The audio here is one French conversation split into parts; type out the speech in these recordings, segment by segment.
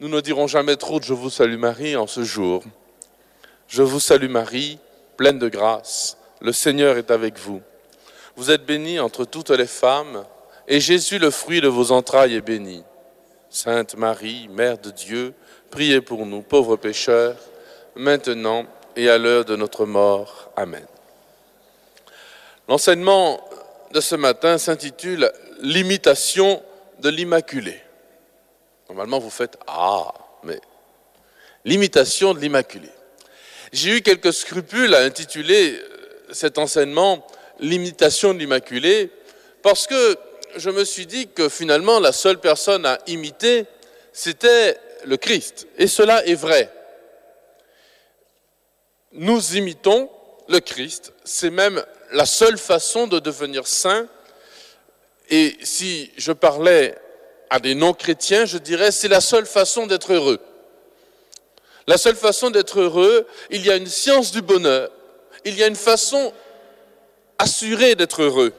Nous ne dirons jamais trop de Je vous salue Marie en ce jour. Je vous salue Marie, pleine de grâce, le Seigneur est avec vous. Vous êtes bénie entre toutes les femmes, et Jésus, le fruit de vos entrailles, est béni. Sainte Marie, Mère de Dieu, priez pour nous, pauvres pécheurs, maintenant et à l'heure de notre mort. Amen. L'enseignement de ce matin s'intitule « L'imitation de l'Immaculée ». Normalement, vous faites « Ah !» mais l'imitation de l'Immaculée. J'ai eu quelques scrupules à intituler cet enseignement « L'imitation de l'Immaculée » parce que je me suis dit que finalement, la seule personne à imiter, c'était le Christ. Et cela est vrai. Nous imitons le Christ. C'est même la seule façon de devenir saint. Et si je parlais à des non-chrétiens, je dirais c'est la seule façon d'être heureux. La seule façon d'être heureux, il y a une science du bonheur. Il y a une façon assurée d'être heureux.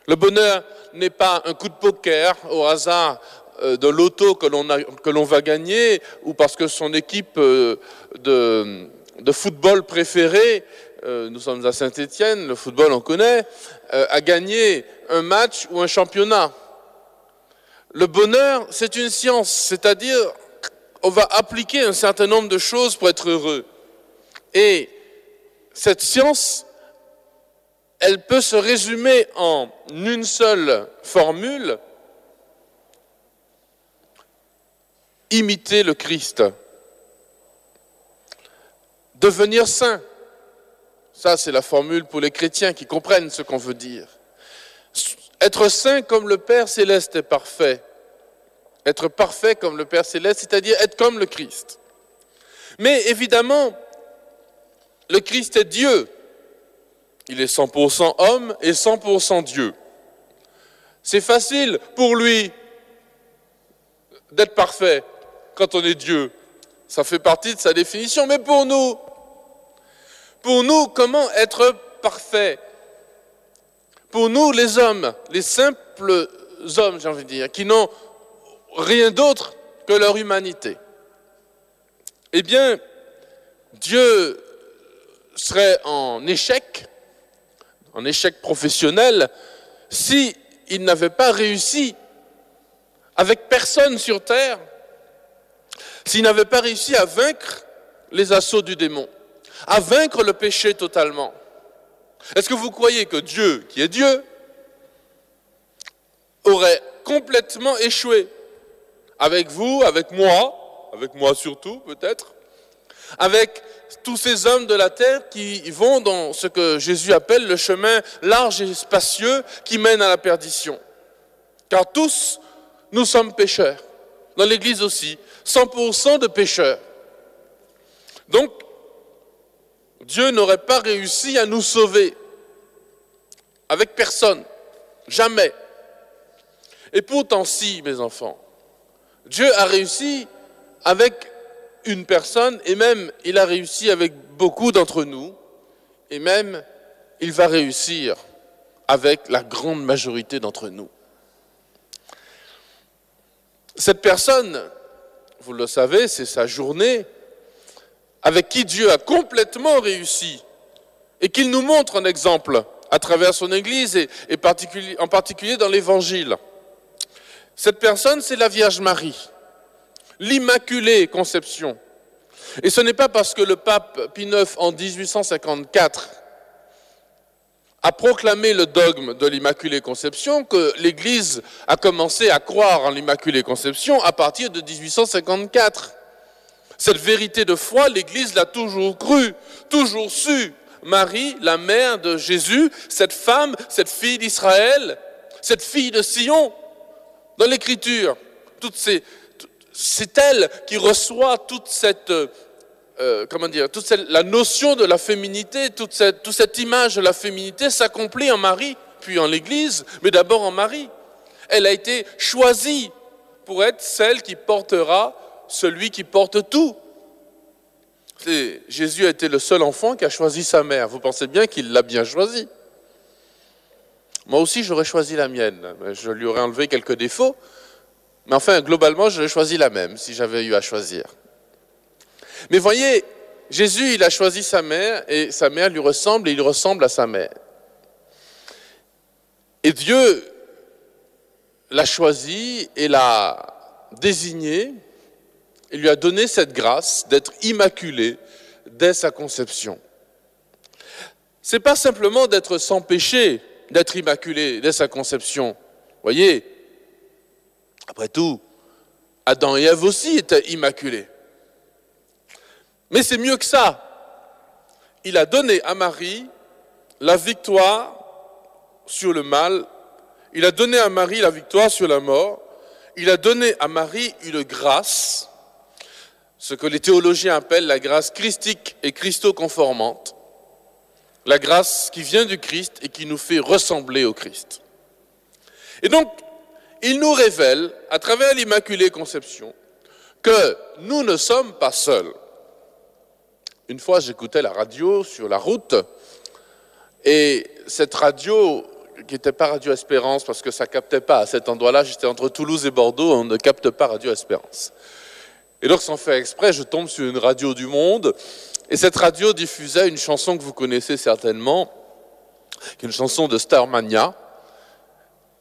Le bonheur n'est pas un coup de poker au hasard de l'auto que l'on va gagner ou parce que son équipe de football préférée, nous sommes à Saint-Étienne, le football on connaît, a gagné un match ou un championnat. Le bonheur, c'est une science, c'est-à-dire on va appliquer un certain nombre de choses pour être heureux. Et cette science, elle peut se résumer en une seule formule, imiter le Christ. Devenir saint. Ça, c'est la formule pour les chrétiens qui comprennent ce qu'on veut dire. Être saint comme le Père Céleste est parfait. Être parfait comme le Père Céleste, c'est-à-dire être comme le Christ. Mais évidemment, le Christ est Dieu. Il est 100% homme et 100% Dieu. C'est facile pour lui d'être parfait quand on est Dieu. Ça fait partie de sa définition. Mais pour nous, comment être parfait? Pour nous, les hommes, les simples hommes, j'ai envie de dire, qui n'ont rien d'autre que leur humanité. Eh bien, Dieu serait en échec professionnel, s'il n'avait pas réussi avec personne sur terre, s'il n'avait pas réussi à vaincre les assauts du démon, à vaincre le péché totalement. Est-ce que vous croyez que Dieu, qui est Dieu, aurait complètement échoué avec vous, avec moi surtout peut-être, avec tous ces hommes de la terre qui vont dans ce que Jésus appelle le chemin large et spacieux qui mène à la perdition. Car tous, nous sommes pécheurs. Dans l'Église aussi, 100% de pécheurs. Donc, Dieu n'aurait pas réussi à nous sauver. Avec personne. Jamais. Et pourtant, si, mes enfants, Dieu a réussi avec une personne, et même il a réussi avec beaucoup d'entre nous, et même il va réussir avec la grande majorité d'entre nous. Cette personne, vous le savez, c'est sa journée, avec qui Dieu a complètement réussi, et qu'il nous montre un exemple à travers son Église, et en particulier dans l'Évangile. Cette personne, c'est la Vierge Marie. L'Immaculée Conception. Et ce n'est pas parce que le pape Pie IX, en 1854, a proclamé le dogme de l'Immaculée Conception que l'Église a commencé à croire en l'Immaculée Conception à partir de 1854. Cette vérité de foi, l'Église l'a toujours crue, toujours su. Marie, la mère de Jésus, cette femme, cette fille d'Israël, cette fille de Sion, dans l'Écriture, c'est elle qui reçoit toute cette, la notion de la féminité, toute cette image de la féminité s'accomplit en Marie, puis en l'Église, mais d'abord en Marie. Elle a été choisie pour être celle qui portera celui qui porte tout. Jésus a été le seul enfant qui a choisi sa mère. Vous pensez bien qu'il l'a bien choisi. Moi aussi, j'aurais choisi la mienne. Je lui aurais enlevé quelques défauts, Mais enfin, globalement, j'aurais choisi la même si j'avais eu à choisir. Mais voyez, Jésus, il a choisi sa mère et sa mère lui ressemble et il ressemble à sa mère. Et Dieu l'a choisi et l'a désigné et lui a donné cette grâce d'être immaculé dès sa conception. C'est pas simplement d'être sans péché, d'être immaculé dès sa conception. Voyez, après tout, Adam et Ève aussi étaient immaculés. Mais c'est mieux que ça. Il a donné à Marie la victoire sur le mal. Il a donné à Marie la victoire sur la mort. Il a donné à Marie une grâce, ce que les théologiens appellent la grâce christique et christo-conformante. La grâce qui vient du Christ et qui nous fait ressembler au Christ. Et donc, il nous révèle, à travers l'Immaculée Conception, que nous ne sommes pas seuls. Une fois, j'écoutais la radio sur la route, et cette radio, qui n'était pas Radio Espérance, parce que ça ne captait pas à cet endroit-là, j'étais entre Toulouse et Bordeaux, on ne capte pas Radio Espérance. Et donc, sans faire exprès, je tombe sur une radio du monde, et cette radio diffusait une chanson que vous connaissez certainement, qui est une chanson de Starmania,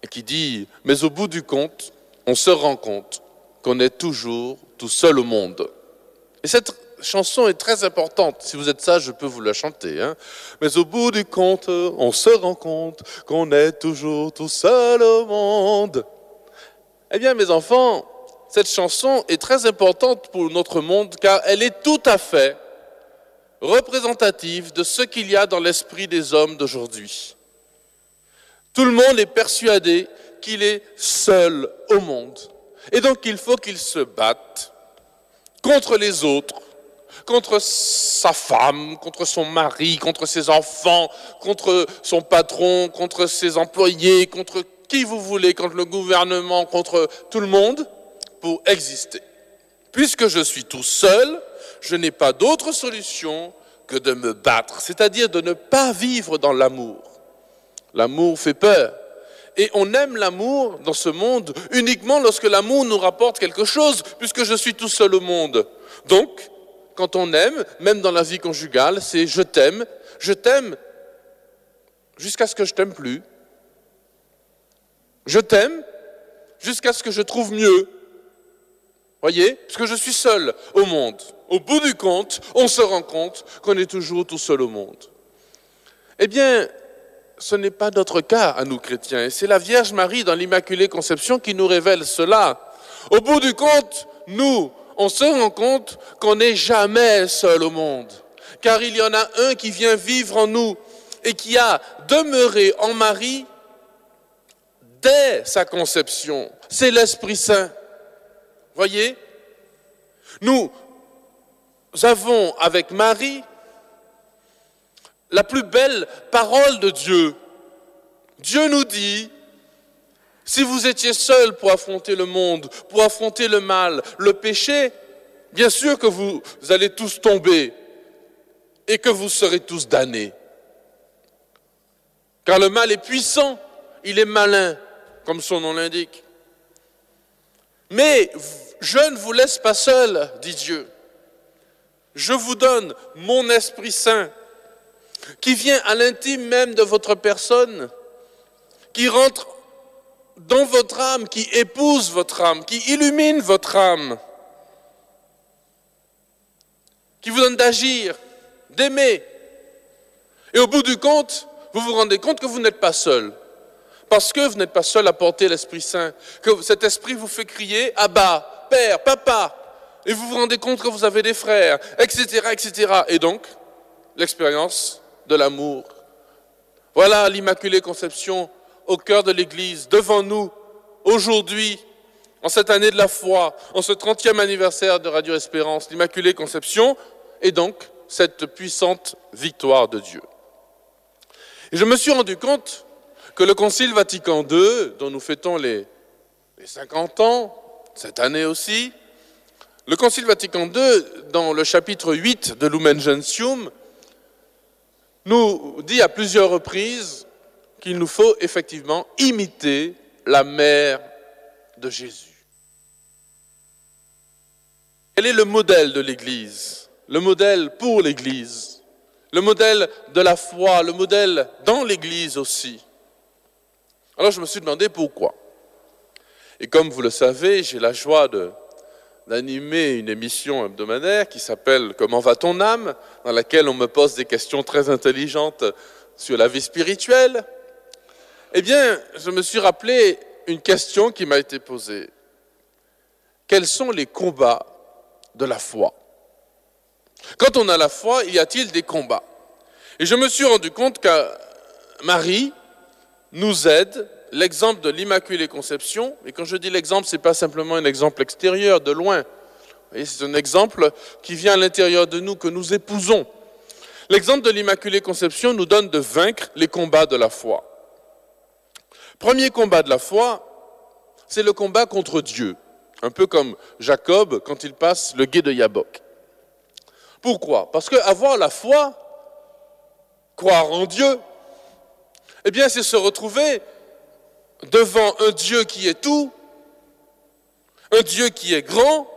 et qui dit « Mais au bout du compte, on se rend compte qu'on est toujours tout seul au monde. » Et cette chanson est très importante. Si vous êtes sage, je peux vous la chanter. Hein. Mais au bout du compte, on se rend compte qu'on est toujours tout seul au monde. Eh bien, mes enfants, cette chanson est très importante pour notre monde, car elle est tout à fait représentative de ce qu'il y a dans l'esprit des hommes d'aujourd'hui. Tout le monde est persuadé qu'il est seul au monde. Et donc il faut qu'il se batte contre les autres, contre sa femme, contre son mari, contre ses enfants, contre son patron, contre ses employés, contre qui vous voulez, contre le gouvernement, contre tout le monde, pour exister. Puisque je suis tout seul, je n'ai pas d'autre solution que de me battre, c'est-à-dire de ne pas vivre dans l'amour. L'amour fait peur. Et on aime l'amour dans ce monde uniquement lorsque l'amour nous rapporte quelque chose, puisque je suis tout seul au monde. Donc, quand on aime, même dans la vie conjugale, c'est je t'aime jusqu'à ce que je t'aime plus. Je t'aime jusqu'à ce que je trouve mieux. Voyez, puisque je suis seul au monde. Au bout du compte, on se rend compte qu'on est toujours tout seul au monde. Eh bien, ce n'est pas notre cas à nous chrétiens. Et c'est la Vierge Marie dans l'Immaculée Conception qui nous révèle cela. Au bout du compte, nous, on se rend compte qu'on n'est jamais seul au monde. Car il y en a un qui vient vivre en nous et qui a demeuré en Marie dès sa conception. C'est l'Esprit Saint. Voyez, nous avons avec Marie la plus belle parole de Dieu. Dieu nous dit, si vous étiez seuls pour affronter le monde, pour affronter le mal, le péché, bien sûr que vous allez tous tomber et que vous serez tous damnés. Car le mal est puissant, il est malin, comme son nom l'indique. Mais je ne vous laisse pas seuls, dit Dieu. Je vous donne mon Esprit Saint, qui vient à l'intime même de votre personne, qui rentre dans votre âme, qui épouse votre âme, qui illumine votre âme, qui vous donne d'agir, d'aimer. Et au bout du compte, vous vous rendez compte que vous n'êtes pas seul. Parce que vous n'êtes pas seul à porter l'Esprit Saint, que cet Esprit vous fait crier « Abba, Père, Papa », et vous vous rendez compte que vous avez des frères, etc., etc. Et donc, l'expérience de l'amour. Voilà l'Immaculée Conception au cœur de l'Église, devant nous, aujourd'hui, en cette année de la foi, en ce 30e anniversaire de Radio Espérance, l'Immaculée Conception, et donc cette puissante victoire de Dieu. Et je me suis rendu compte que le Concile Vatican II, dont nous fêtons les 50 ans, cette année aussi, le Concile Vatican II, dans le chapitre 8 de Lumen Gentium, nous dit à plusieurs reprises qu'il nous faut effectivement imiter la mère de Jésus. quel est le modèle de l'Église? Le modèle pour l'Église, le modèle de la foi, le modèle dans l'Église aussi. Alors je me suis demandé pourquoi. Et comme vous le savez, j'ai la joie d'animer une émission hebdomadaire qui s'appelle « Comment va ton âme ?», dans laquelle on me pose des questions très intelligentes sur la vie spirituelle. Eh bien, je me suis rappelé une question qui m'a été posée. Quels sont les combats de la foi? Quand on a la foi, y a-t-il des combats? Et je me suis rendu compte que Marie nous aide, l'exemple de l'Immaculée Conception, et quand je dis l'exemple, ce n'est pas simplement un exemple extérieur, de loin. Vous voyez, c'est un exemple qui vient à l'intérieur de nous, que nous épousons. L'exemple de l'Immaculée Conception nous donne de vaincre les combats de la foi. Premier combat de la foi, c'est le combat contre Dieu. Un peu comme Jacob quand il passe le gué de Yabok. Pourquoi? Parce qu'avoir la foi, croire en Dieu, eh bien c'est se retrouver devant un Dieu qui est tout, un Dieu qui est grand,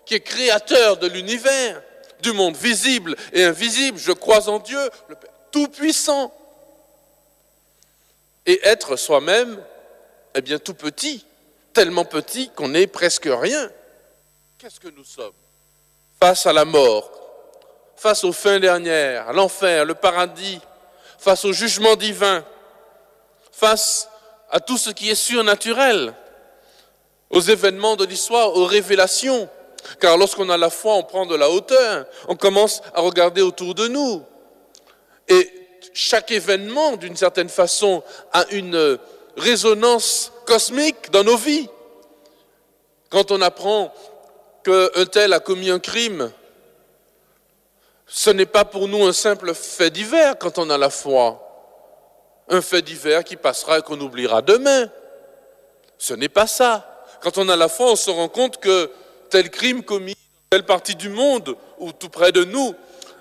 qui est créateur de l'univers, du monde visible et invisible. Je crois en Dieu, le Père tout-puissant. Et être soi-même, eh bien tout petit, tellement petit qu'on n'est presque rien. Qu'est-ce que nous sommes? Face à la mort, face aux fins dernières, à l'enfer, le paradis, face au jugement divin, face à tout ce qui est surnaturel, aux événements de l'histoire, aux révélations. Car lorsqu'on a la foi, on prend de la hauteur, on commence à regarder autour de nous. Et chaque événement, d'une certaine façon, a une résonance cosmique dans nos vies. Quand on apprend qu'un tel a commis un crime, ce n'est pas pour nous un simple fait divers quand on a la foi. Un fait divers qui passera et qu'on oubliera demain. Ce n'est pas ça. Quand on a la foi, on se rend compte que tel crime commis dans telle partie du monde ou tout près de nous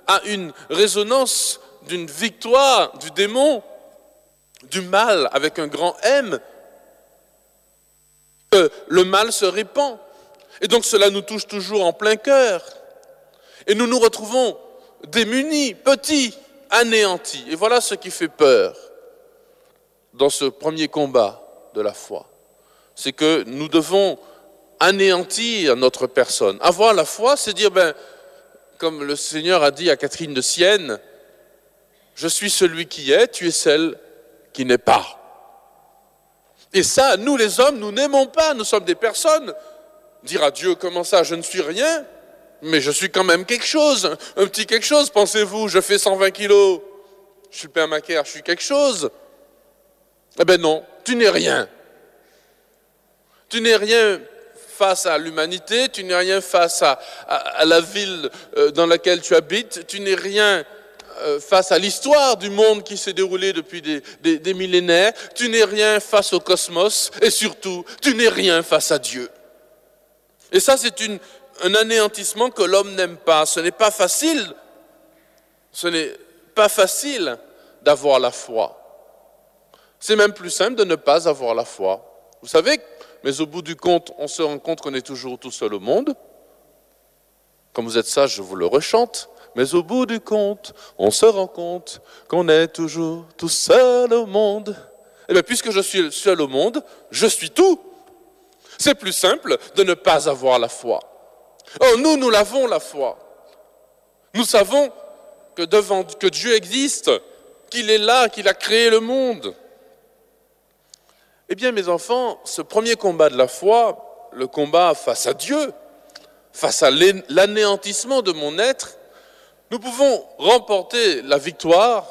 a une résonance d'une victoire du démon, du mal avec un grand M, que le mal se répand. Et donc cela nous touche toujours en plein cœur. Et nous nous retrouvons démunis, petits, anéantis. Et voilà ce qui fait peur dans ce premier combat de la foi. C'est que nous devons anéantir notre personne. Avoir la foi, c'est dire, comme le Seigneur a dit à Catherine de Sienne, je suis celui qui est, tu es celle qui n'est pas. Et ça, nous les hommes, nous n'aimons pas, nous sommes des personnes. Dire à Dieu, comment ça, je ne suis rien, mais je suis quand même quelque chose, un petit quelque chose, pensez-vous, je fais 120 kilos, je suis le père Macaire, je suis quelque chose. Eh bien non, tu n'es rien. Tu n'es rien face à l'humanité, tu n'es rien face à la ville dans laquelle tu habites, tu n'es rien face à l'histoire du monde qui s'est déroulée depuis des millénaires, tu n'es rien face au cosmos et surtout, tu n'es rien face à Dieu. Et ça, c'est un anéantissement que l'homme n'aime pas. Ce n'est pas facile d'avoir la foi. C'est même plus simple de ne pas avoir la foi. Vous savez, mais au bout du compte, on se rend compte qu'on est toujours tout seul au monde. Comme vous êtes sage, je vous le rechante. Mais au bout du compte, on se rend compte qu'on est toujours tout seul au monde. Eh bien, puisque je suis seul au monde, je suis tout. C'est plus simple de ne pas avoir la foi. Or, nous l'avons la foi. Nous savons que Dieu existe, qu'il est là, qu'il a créé le monde. Eh bien, mes enfants, ce premier combat de la foi, le combat face à Dieu, face à l'anéantissement de mon être, nous pouvons remporter la victoire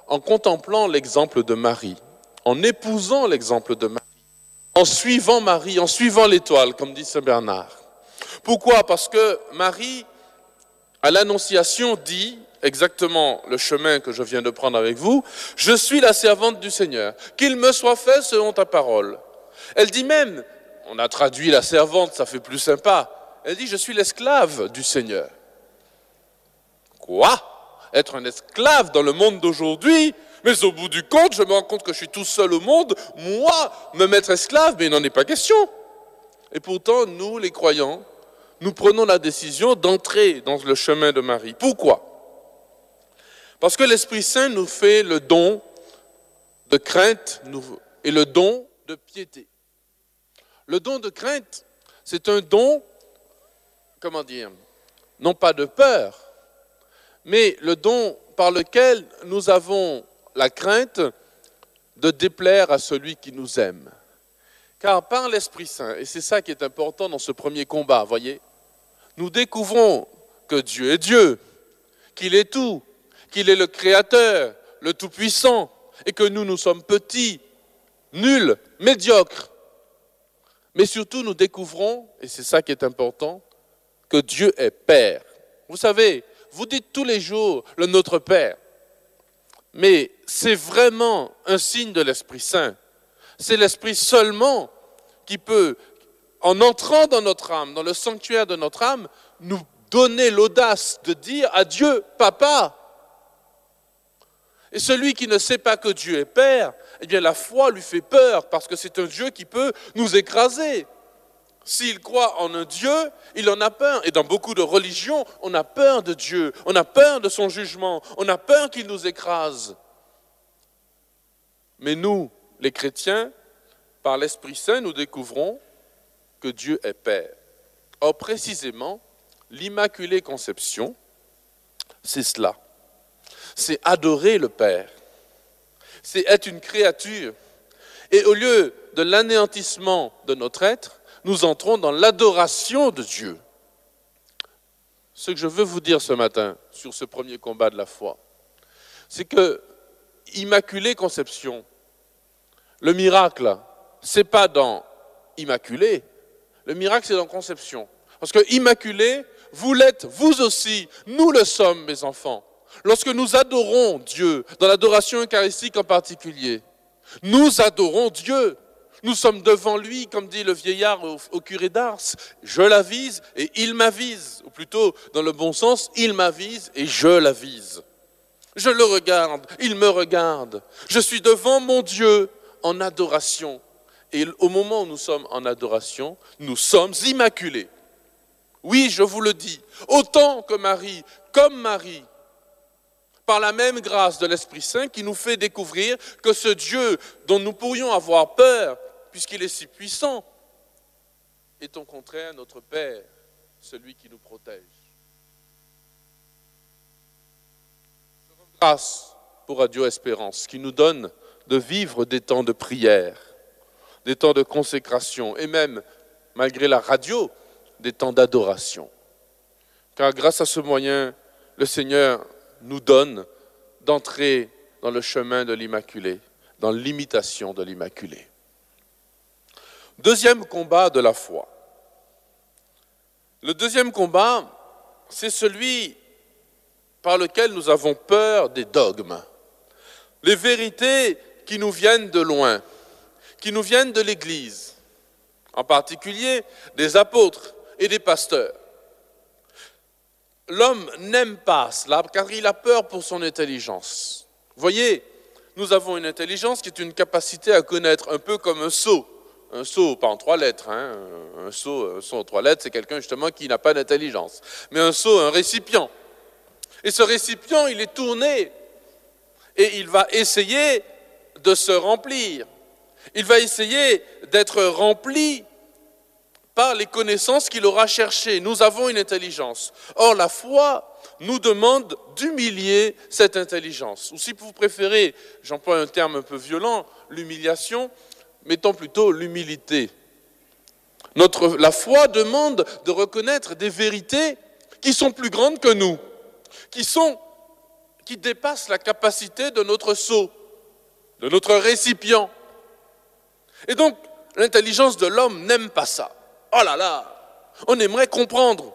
en contemplant l'exemple de Marie, en épousant l'exemple de Marie, en suivant Marie, en suivant l'étoile, comme dit Saint Bernard. Pourquoi? Parce que Marie, à l'Annonciation, dit exactement le chemin que je viens de prendre avec vous, « Je suis la servante du Seigneur, qu'il me soit fait selon ta parole. » Elle dit même, on a traduit la servante, ça fait plus sympa, elle dit « Je suis l'esclave du Seigneur. » Quoi? Être un esclave dans le monde d'aujourd'hui? Mais au bout du compte, je me rends compte que je suis tout seul au monde, moi, me mettre esclave, mais il n'en est pas question. Et pourtant, nous, les croyants, nous prenons la décision d'entrer dans le chemin de Marie. Pourquoi? Parce que l'Esprit Saint nous fait le don de crainte et le don de piété. Le don de crainte, c'est un don, comment dire, non pas de peur, mais le don par lequel nous avons la crainte de déplaire à celui qui nous aime. Car par l'Esprit Saint, et c'est ça qui est important dans ce premier combat, voyez, nous découvrons que Dieu est Dieu, qu'il est tout, qu'il est le Créateur, le Tout-Puissant, et que nous sommes petits, nuls, médiocres. Mais surtout, nous découvrons, et c'est ça qui est important, que Dieu est Père. Vous savez, vous dites tous les jours le Notre Père, mais c'est vraiment un signe de l'Esprit Saint. C'est l'Esprit seulement qui peut, en entrant dans notre âme, dans le sanctuaire de notre âme, nous donner l'audace de dire à Dieu, Papa. Et celui qui ne sait pas que Dieu est Père, eh bien la foi lui fait peur parce que c'est un Dieu qui peut nous écraser. S'il croit en un Dieu, il en a peur. Et dans beaucoup de religions, on a peur de Dieu, on a peur de son jugement, on a peur qu'il nous écrase. Mais nous, les chrétiens, par l'Esprit Saint, nous découvrons que Dieu est Père. Or, précisément, l'Immaculée Conception, c'est cela. C'est adorer le Père. C'est être une créature. Et au lieu de l'anéantissement de notre être, nous entrons dans l'adoration de Dieu. Ce que je veux vous dire ce matin, sur ce premier combat de la foi, c'est que Immaculée Conception, le miracle, c'est pas dans Immaculée, le miracle c'est dans Conception. Parce que Immaculée, vous l'êtes, vous aussi, nous le sommes, mes enfants. Lorsque nous adorons Dieu, dans l'adoration eucharistique en particulier, nous adorons Dieu. Nous sommes devant lui, comme dit le vieillard au curé d'Ars. Je l'avise et il m'avise. Ou plutôt, dans le bon sens, il m'avise et je l'avise. Je le regarde, il me regarde. Je suis devant mon Dieu en adoration. Et au moment où nous sommes en adoration, nous sommes immaculés. Oui, je vous le dis, autant que Marie, comme Marie, par la même grâce de l'Esprit Saint qui nous fait découvrir que ce Dieu dont nous pourrions avoir peur, puisqu'il est si puissant, est au contraire notre Père, celui qui nous protège. Je rends grâce pour Radio Espérance, qui nous donne de vivre des temps de prière, des temps de consécration, et même, malgré la radio, des temps d'adoration. Car grâce à ce moyen, le Seigneur nous donne d'entrer dans le chemin de l'Immaculée, dans l'imitation de l'Immaculée. Deuxième combat de la foi. Le deuxième combat, c'est celui par lequel nous avons peur des dogmes. Les vérités qui nous viennent de loin, qui nous viennent de l'Église, en particulier des apôtres et des pasteurs. L'homme n'aime pas cela car il a peur pour son intelligence. Voyez, nous avons une intelligence qui est une capacité à connaître, un peu comme un sot. Un sot, pas en 3 lettres, hein. Un sot en 3 lettres, c'est quelqu'un justement qui n'a pas d'intelligence. Mais un sot, un récipient. Et ce récipient, il est tourné et il va essayer de se remplir. Il va essayer d'être rempli par les connaissances qu'il aura cherchées. Nous avons une intelligence. Or, la foi nous demande d'humilier cette intelligence. Ou si vous préférez, j'emploie un terme un peu violent, l'humiliation, mettons plutôt l'humilité. La foi demande de reconnaître des vérités qui sont plus grandes que nous, qui dépassent la capacité de notre sceau, de notre récipient. Et donc, l'intelligence de l'homme n'aime pas ça. Oh là là, on aimerait comprendre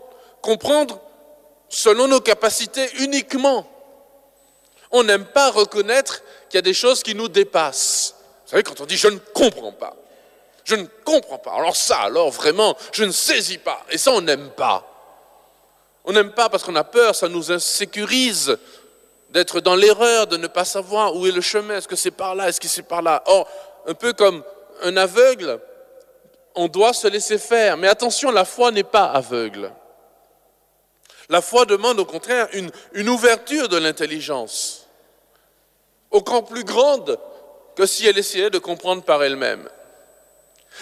selon nos capacités uniquement. On n'aime pas reconnaître qu'il y a des choses qui nous dépassent. Vous savez, quand on dit « je ne comprends pas », alors vraiment, je ne saisis pas. Et ça, on n'aime pas. On n'aime pas parce qu'on a peur, ça nous insécurise d'être dans l'erreur, de ne pas savoir où est le chemin, est-ce que c'est par là, est-ce que c'est par là. Or, un peu comme un aveugle, on doit se laisser faire. Mais attention, la foi n'est pas aveugle. La foi demande au contraire une ouverture de l'intelligence, encore plus grande que si elle essayait de comprendre par elle-même.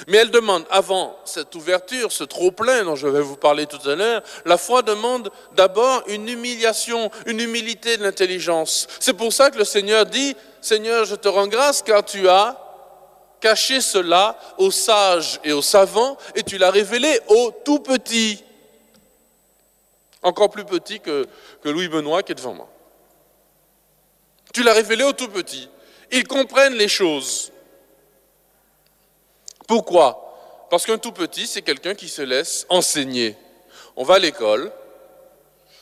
Mais elle demande, avant cette ouverture, ce trop-plein dont je vais vous parler tout à l'heure, la foi demande d'abord une humiliation, une humilité de l'intelligence. C'est pour ça que le Seigneur dit, « Seigneur, je te rends grâce car tu as caché cela aux sages et aux savants et tu l'as révélé aux tout petits. » Encore plus petit que Louis Benoît qui est devant moi. Tu l'as révélé aux tout petits. Ils comprennent les choses. Pourquoi ? Parce qu'un tout petit, c'est quelqu'un qui se laisse enseigner. On va à l'école,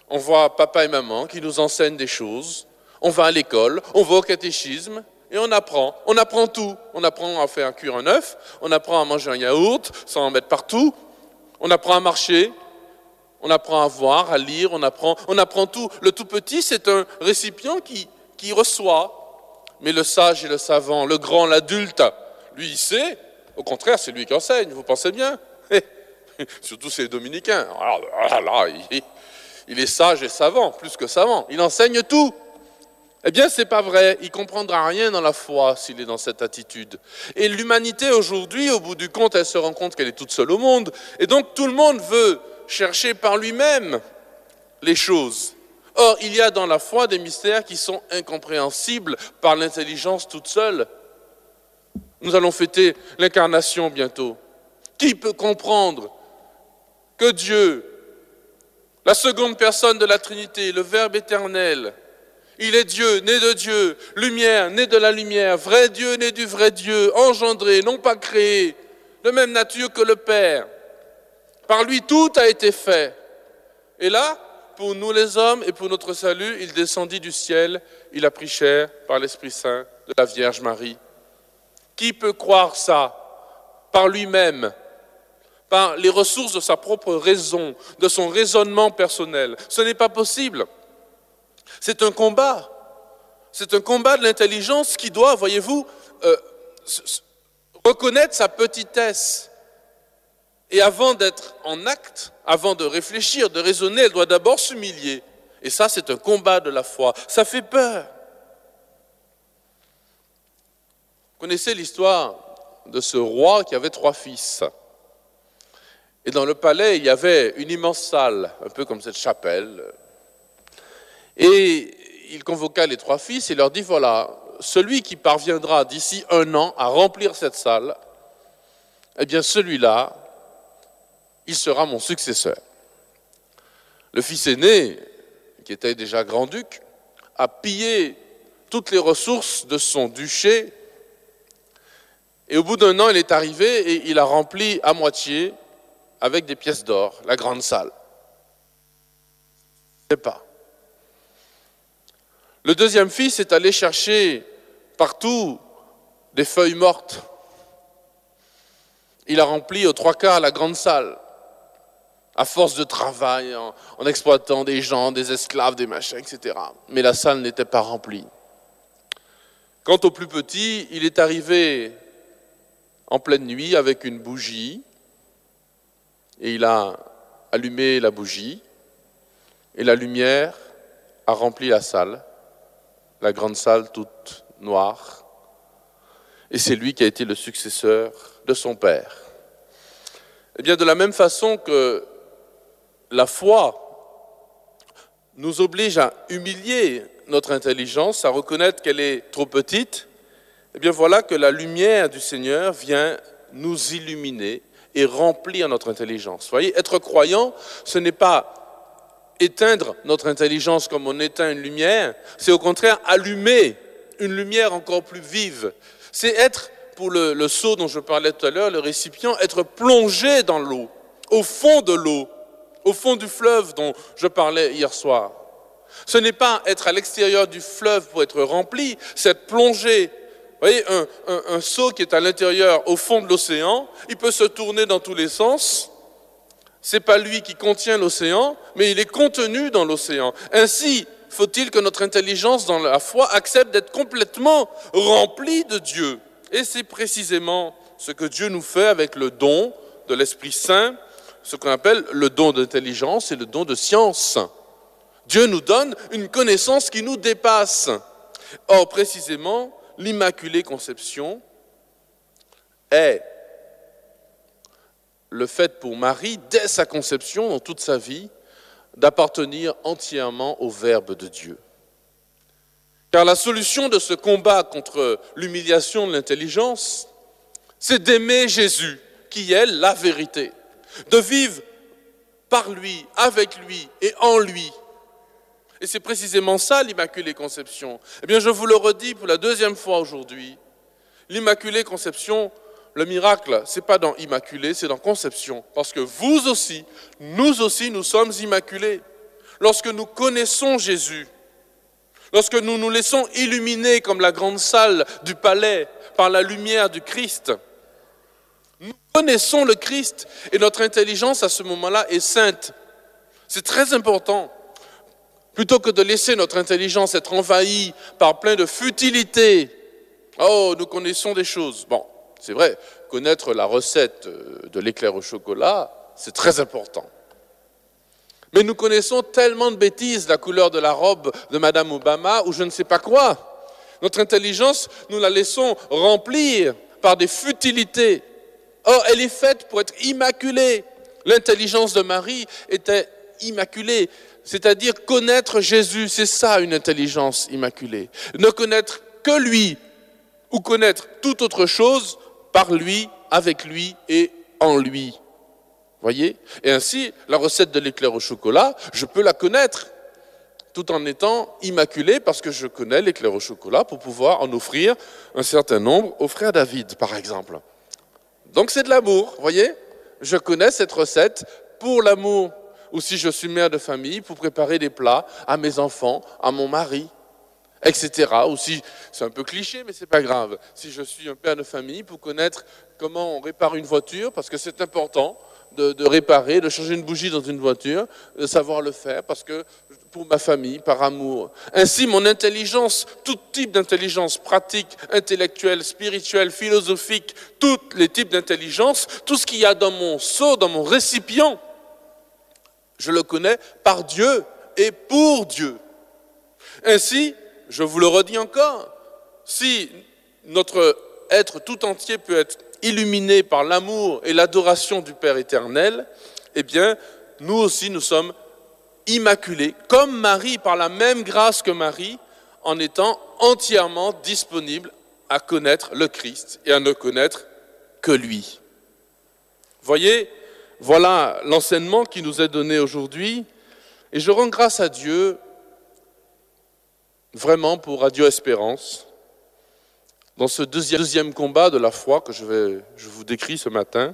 on voit papa et maman qui nous enseignent des choses. On va à l'école, on va au catéchisme et on apprend. On apprend tout. On apprend à faire cuire un œuf, on apprend à manger un yaourt sans en mettre partout. On apprend à marcher. On apprend à voir, à lire, on apprend tout. Le tout petit, c'est un récipient qui reçoit. Mais le sage et le savant, le grand, l'adulte, lui, il sait. Au contraire, c'est lui qui enseigne, vous pensez bien. Surtout ces dominicains. Alors là, il est sage et savant, plus que savant. Il enseigne tout. Eh bien, c'est pas vrai. Il comprendra rien dans la foi s'il est dans cette attitude. Et l'humanité aujourd'hui, au bout du compte, elle se rend compte qu'elle est toute seule au monde. Et donc, tout le monde veut chercher par lui-même les choses. Or, il y a dans la foi des mystères qui sont incompréhensibles par l'intelligence toute seule. Nous allons fêter l'incarnation bientôt. Qui peut comprendre que Dieu, la seconde personne de la Trinité, le Verbe éternel, il est Dieu, né de Dieu, lumière, né de la lumière, vrai Dieu, né du vrai Dieu, engendré, non pas créé, de même nature que le Père. Par lui, tout a été fait. Et là, pour nous les hommes et pour notre salut, il descendit du ciel, il a pris chair par l'Esprit Saint de la Vierge Marie. Qui peut croire ça par lui-même, par les ressources de sa propre raison, de son raisonnement personnel? Ce n'est pas possible. C'est un combat. C'est un combat de l'intelligence qui doit, voyez-vous, reconnaître sa petitesse. Et avant d'être en acte, avant de réfléchir, de raisonner, elle doit d'abord s'humilier. Et ça, c'est un combat de la foi. Ça fait peur. Vous connaissez l'histoire de ce roi qui avait 3 fils. Et dans le palais, il y avait une immense salle, un peu comme cette chapelle. Et il convoqua les 3 fils et leur dit, voilà, celui qui parviendra d'ici 1 an à remplir cette salle, eh bien celui-là, il sera mon successeur. Le fils aîné, qui était déjà grand-duc, a pillé toutes les ressources de son duché et au bout d'1 an, il est arrivé et il a rempli à moitié avec des pièces d'or la grande salle. Je ne sais pas. Le deuxième fils est allé chercher partout des feuilles mortes. Il a rempli aux 3/4 la grande salle. À force de travail, en exploitant des gens, des esclaves, des machins, etc. Mais la salle n'était pas remplie. Quant au plus petit, il est arrivé en pleine nuit avec une bougie et il a allumé la bougie et la lumière a rempli la salle, la grande salle toute noire. Et c'est lui qui a été le successeur de son père. Eh bien, de la même façon que la foi nous oblige à humilier notre intelligence, à reconnaître qu'elle est trop petite, eh bien voilà que la lumière du Seigneur vient nous illuminer et remplir notre intelligence. Vous voyez, être croyant, ce n'est pas éteindre notre intelligence comme on éteint une lumière, c'est au contraire allumer une lumière encore plus vive. C'est être, pour le seau dont je parlais tout à l'heure, le récipient, être plongé dans l'eau, au fond de l'eau, au fond du fleuve dont je parlais hier soir. Ce n'est pas être à l'extérieur du fleuve pour être rempli, c'est être plongé. Vous voyez, un seau qui est à l'intérieur, au fond de l'océan, il peut se tourner dans tous les sens. Ce n'est pas lui qui contient l'océan, mais il est contenu dans l'océan. Ainsi, faut-il que notre intelligence dans la foi accepte d'être complètement remplie de Dieu. Et c'est précisément ce que Dieu nous fait avec le don de l'Esprit Saint ce qu'on appelle le don d'intelligence et le don de science. Dieu nous donne une connaissance qui nous dépasse. Or, précisément, l'Immaculée Conception est le fait pour Marie, dès sa conception, dans toute sa vie, d'appartenir entièrement au Verbe de Dieu. Car la solution de ce combat contre l'humiliation de l'intelligence, c'est d'aimer Jésus, qui est la vérité, de vivre par lui, avec lui et en lui. Et c'est précisément ça l'Immaculée Conception. Eh bien, je vous le redis pour la deuxième fois aujourd'hui, l'Immaculée Conception, le miracle, ce n'est pas dans Immaculée, c'est dans Conception. Parce que vous aussi, nous sommes immaculés. Lorsque nous connaissons Jésus, lorsque nous nous laissons illuminer comme la grande salle du palais par la lumière du Christ, nous connaissons le Christ et notre intelligence à ce moment-là est sainte. C'est très important. Plutôt que de laisser notre intelligence être envahie par plein de futilités. Oh, nous connaissons des choses. Bon, c'est vrai, connaître la recette de l'éclair au chocolat, c'est très important. Mais nous connaissons tellement de bêtises, la couleur de la robe de Madame Obama ou je ne sais pas quoi. Notre intelligence, nous la laissons remplir par des futilités. Or, elle est faite pour être immaculée. L'intelligence de Marie était immaculée. C'est-à-dire connaître Jésus, c'est ça une intelligence immaculée. Ne connaître que lui ou connaître toute autre chose par lui, avec lui et en lui. Voyez ? Et ainsi, la recette de l'éclair au chocolat, je peux la connaître tout en étant immaculé parce que je connais l'éclair au chocolat pour pouvoir en offrir un certain nombre au frère David, par exemple. Donc c'est de l'amour, voyez ? Je connais cette recette pour l'amour. Ou si je suis mère de famille, pour préparer des plats à mes enfants, à mon mari, etc. Ou si, c'est un peu cliché, mais c'est pas grave. Si je suis un père de famille, pour connaître comment on répare une voiture, parce que c'est important de réparer, de changer une bougie dans une voiture, de savoir le faire, parce que pour ma famille, par amour. Ainsi, mon intelligence, tout type d'intelligence pratique, intellectuelle, spirituelle, philosophique, tous les types d'intelligence, tout ce qu'il y a dans mon seau, dans mon récipient, je le connais par Dieu et pour Dieu. Ainsi, je vous le redis encore, si notre être tout entier peut être illuminé par l'amour et l'adoration du Père éternel, eh bien, nous aussi, nous sommes immaculés, comme Marie, par la même grâce que Marie, en étant entièrement disponibles à connaître le Christ et à ne connaître que lui. Voyez, voilà l'enseignement qui nous est donné aujourd'hui et je rends grâce à Dieu vraiment pour Radio Espérance dans ce deuxième combat de la foi que je vous décris ce matin.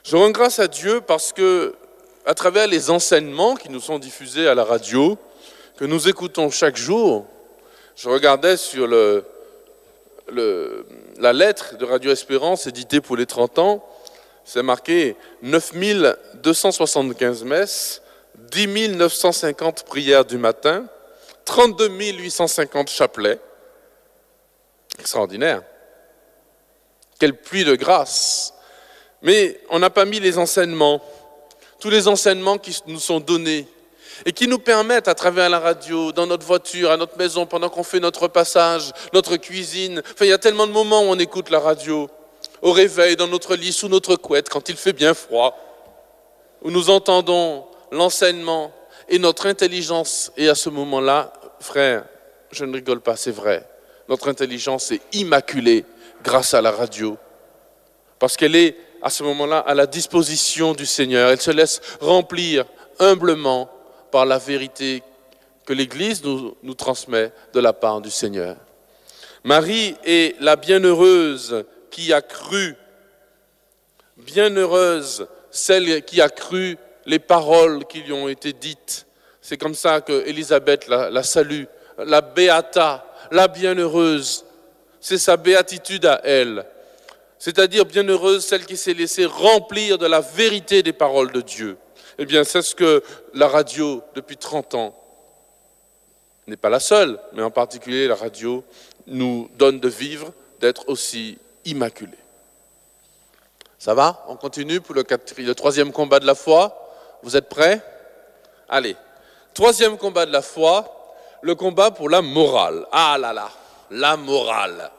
Je rends grâce à Dieu parce que à travers les enseignements qui nous sont diffusés à la radio, que nous écoutons chaque jour, je regardais sur la lettre de Radio Espérance éditée pour les 30 ans, c'est marqué 9275 messes, 10 950 prières du matin, 32 850 chapelets. Extraordinaire. Quelle pluie de grâce. Mais on n'a pas mis les enseignements, tous les enseignements qui nous sont donnés et qui nous permettent à travers la radio, dans notre voiture, à notre maison, pendant qu'on fait notre passage, notre cuisine. Enfin, il y a tellement de moments où on écoute la radio. Au réveil, dans notre lit, sous notre couette, quand il fait bien froid, où nous entendons l'enseignement et notre intelligence. Et à ce moment-là, frère, je ne rigole pas, c'est vrai, notre intelligence est immaculée grâce à la radio. Parce qu'elle est, à ce moment-là, à la disposition du Seigneur. Elle se laisse remplir humblement par la vérité que l'Église nous transmet de la part du Seigneur. Marie est la bienheureuse qui a cru, bienheureuse celle qui a cru les paroles qui lui ont été dites. C'est comme ça que Élisabeth la salue, la béata, la bienheureuse. C'est sa béatitude à elle. C'est-à-dire bienheureuse celle qui s'est laissée remplir de la vérité des paroles de Dieu. Eh bien, c'est ce que la radio, depuis 30 ans, n'est pas la seule, mais en particulier la radio, nous donne de vivre, d'être aussi immaculés. Ça va? On continue pour le troisième combat de la foi. Vous êtes prêts? Allez. Troisième combat de la foi, le combat pour la morale. Ah là là, la morale.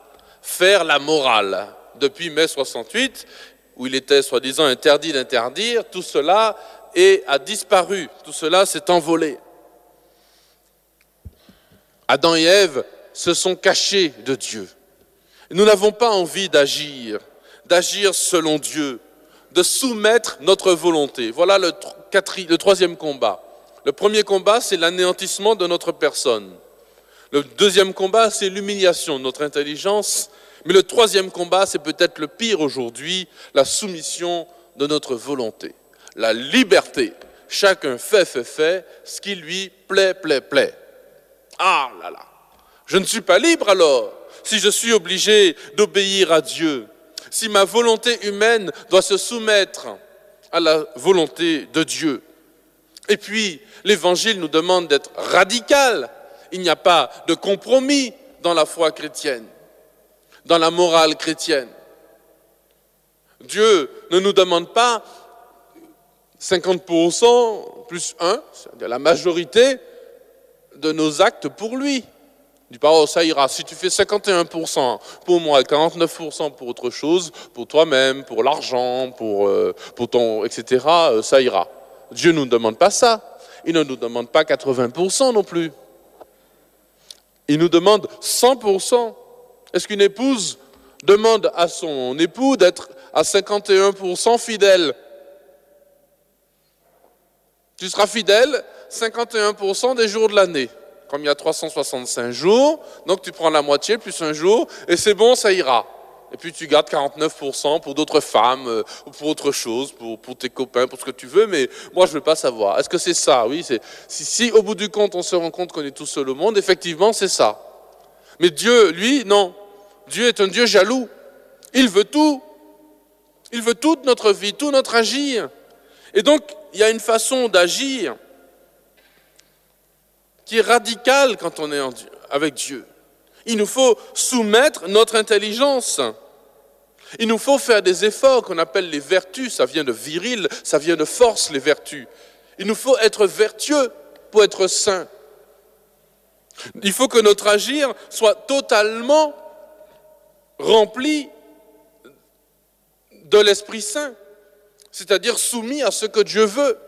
Faire la morale. Depuis mai 68, où il était soi-disant interdit d'interdire, tout cela a disparu. Tout cela s'est envolé. Adam et Ève se sont cachés de Dieu. Nous n'avons pas envie d'agir selon Dieu, de soumettre notre volonté. Voilà le troisième combat. Le premier combat, c'est l'anéantissement de notre personne. Le deuxième combat, c'est l'humiliation de notre intelligence. Mais le troisième combat, c'est peut-être le pire aujourd'hui, la soumission de notre volonté. La liberté. Chacun fait ce qui lui plaît. Ah là là, je ne suis pas libre alors, si je suis obligé d'obéir à Dieu, si ma volonté humaine doit se soumettre à la volonté de Dieu. Et puis, l'Évangile nous demande d'être radical. Il n'y a pas de compromis dans la foi chrétienne, dans la morale chrétienne. Dieu ne nous demande pas 50% plus 1, c'est-à-dire la majorité de nos actes pour lui. Il dit pas, oh ça ira, si tu fais 51% pour moi et 49% pour autre chose, pour toi-même, pour l'argent, pour ton, etc., ça ira. Dieu ne nous demande pas ça. Il ne nous demande pas 80% non plus. Il nous demande 100%. Est-ce qu'une épouse demande à son époux d'être à 51% fidèle? Tu seras fidèle 51% des jours de l'année. Comme il y a 365 jours, donc tu prends la moitié plus un jour, et c'est bon, ça ira. Et puis tu gardes 49% pour d'autres femmes, ou pour autre chose, pour tes copains, pour ce que tu veux, mais moi je ne veux pas savoir. Est-ce que c'est ça? Oui, si au bout du compte on se rend compte qu'on est tout seul au monde, effectivement c'est ça. Mais Dieu, lui, non. Dieu est un Dieu jaloux. Il veut tout. Il veut toute notre vie, tout notre agir. Et donc, il y a une façon d'agir qui est radicale quand on est avec Dieu. Il nous faut soumettre notre intelligence. Il nous faut faire des efforts qu'on appelle les vertus. Ça vient de viril, ça vient de force, les vertus. Il nous faut être vertueux pour être saints. Il faut que notre agir soit totalement rempli de l'Esprit Saint, c'est-à-dire soumis à ce que Dieu veut.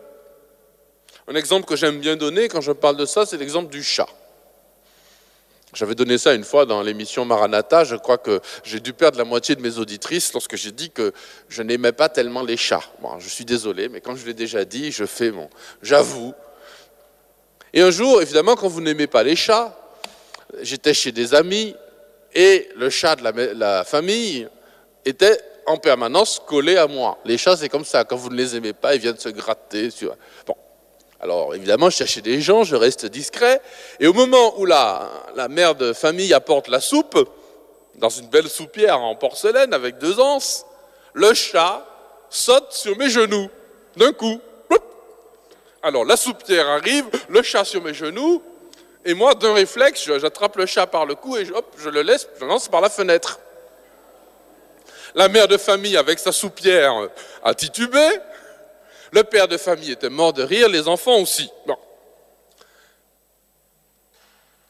Un exemple que j'aime bien donner quand je parle de ça, c'est l'exemple du chat. J'avais donné ça une fois dans l'émission Maranatha. Je crois que j'ai dû perdre la moitié de mes auditrices lorsque j'ai dit que je n'aimais pas tellement les chats. Bon, je suis désolé, mais quand je l'ai déjà dit, j'avoue. Et un jour, évidemment, quand vous n'aimez pas les chats, j'étais chez des amis et le chat de la famille était en permanence collé à moi. Les chats, c'est comme ça. Quand vous ne les aimez pas, ils viennent se gratter. Bon. Alors, évidemment, je cherchais des gens, je reste discret. Et au moment où la mère de famille apporte la soupe, dans une belle soupière en porcelaine avec 2 anses, le chat saute sur mes genoux, d'un coup. Alors, la soupière arrive, le chat sur mes genoux, et moi, d'un réflexe, j'attrape le chat par le cou et je le laisse, je lance par la fenêtre. La mère de famille, avec sa soupière, a titubé. Le père de famille était mort de rire, les enfants aussi. Bon.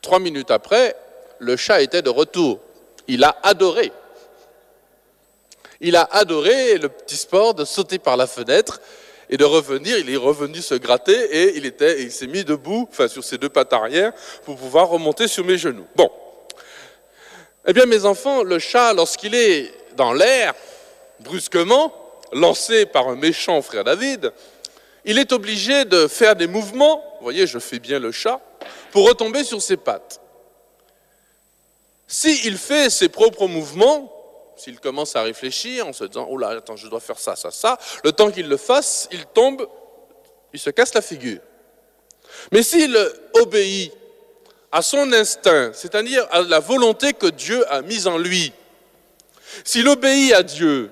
3 minutes après, le chat était de retour. Il a adoré. Il a adoré le petit sport de sauter par la fenêtre et de revenir. Il est revenu se gratter et il s'est mis debout, sur ses 2 pattes arrière, pour pouvoir remonter sur mes genoux. Bon. Eh bien, mes enfants, le chat, lorsqu'il est dans l'air, brusquement, lancé par un méchant frère David, il est obligé de faire des mouvements, vous voyez, je fais bien le chat, pour retomber sur ses pattes. S'il fait ses propres mouvements, s'il commence à réfléchir en se disant « Oh là, attends, je dois faire ça, le temps qu'il le fasse, il tombe, il se casse la figure. Mais s'il obéit à son instinct, c'est-à-dire à la volonté que Dieu a mise en lui, s'il obéit à Dieu,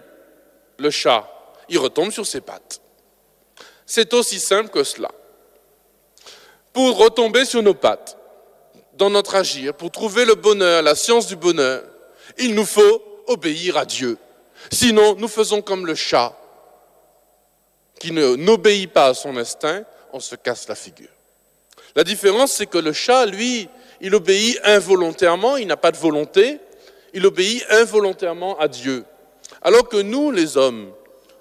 le chat, il retombe sur ses pattes. C'est aussi simple que cela. Pour retomber sur nos pattes, dans notre agir, pour trouver le bonheur, la science du bonheur, il nous faut obéir à Dieu. Sinon, nous faisons comme le chat qui n'obéit pas à son instinct, on se casse la figure. La différence, c'est que le chat, lui, il obéit involontairement, il n'a pas de volonté, il obéit involontairement à Dieu. Alors que nous, les hommes,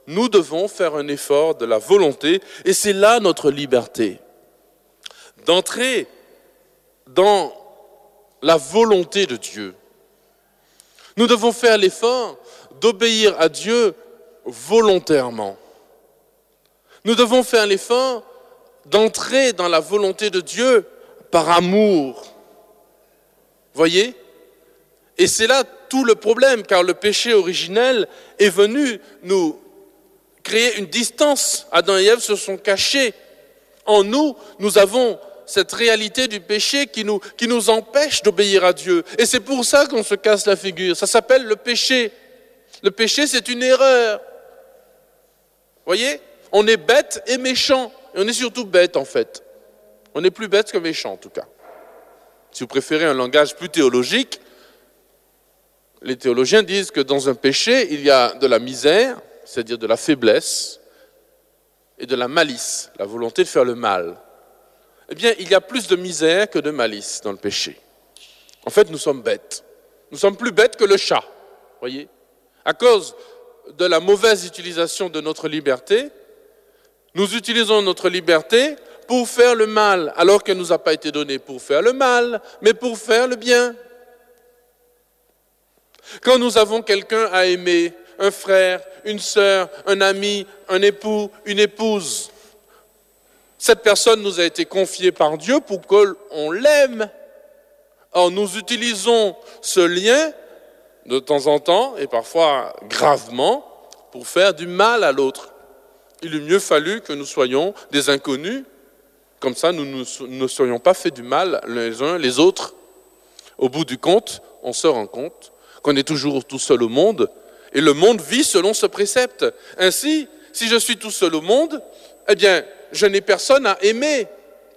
nous devons faire un effort de la volonté, et c'est là notre liberté, d'entrer dans la volonté de Dieu. Nous devons faire l'effort d'obéir à Dieu volontairement. Nous devons faire l'effort d'entrer dans la volonté de Dieu par amour. Voyez ? Et c'est là tout le problème, car le péché originel est venu nous créer une distance. Adam et Ève se sont cachés. En nous, nous avons cette réalité du péché qui nous empêche d'obéir à Dieu. Et c'est pour ça qu'on se casse la figure. Ça s'appelle le péché. Le péché, c'est une erreur. Voyez ? On est bête et méchant. Et on est surtout bête, en fait. On est plus bête que méchant, en tout cas. Si vous préférez un langage plus théologique, les théologiens disent que dans un péché, il y a de la misère, c'est-à-dire de la faiblesse, et de la malice, la volonté de faire le mal. Eh bien, il y a plus de misère que de malice dans le péché. En fait, nous sommes bêtes. Nous sommes plus bêtes que le chat, voyez ? À cause de la mauvaise utilisation de notre liberté, nous utilisons notre liberté pour faire le mal, alors qu'elle ne nous a pas été donnée pour faire le mal, mais pour faire le bien. Quand nous avons quelqu'un à aimer, un frère, une sœur, un ami, un époux, une épouse, cette personne nous a été confiée par Dieu pour qu'on l'aime. Or, nous utilisons ce lien de temps en temps, et parfois gravement, pour faire du mal à l'autre. Il eût mieux fallu que nous soyons des inconnus, comme ça nous ne serions pas fait du mal les uns les autres. Au bout du compte, on se rend compte qu'on est toujours tout seul au monde, et le monde vit selon ce précepte. Ainsi, si je suis tout seul au monde, eh bien, je n'ai personne à aimer.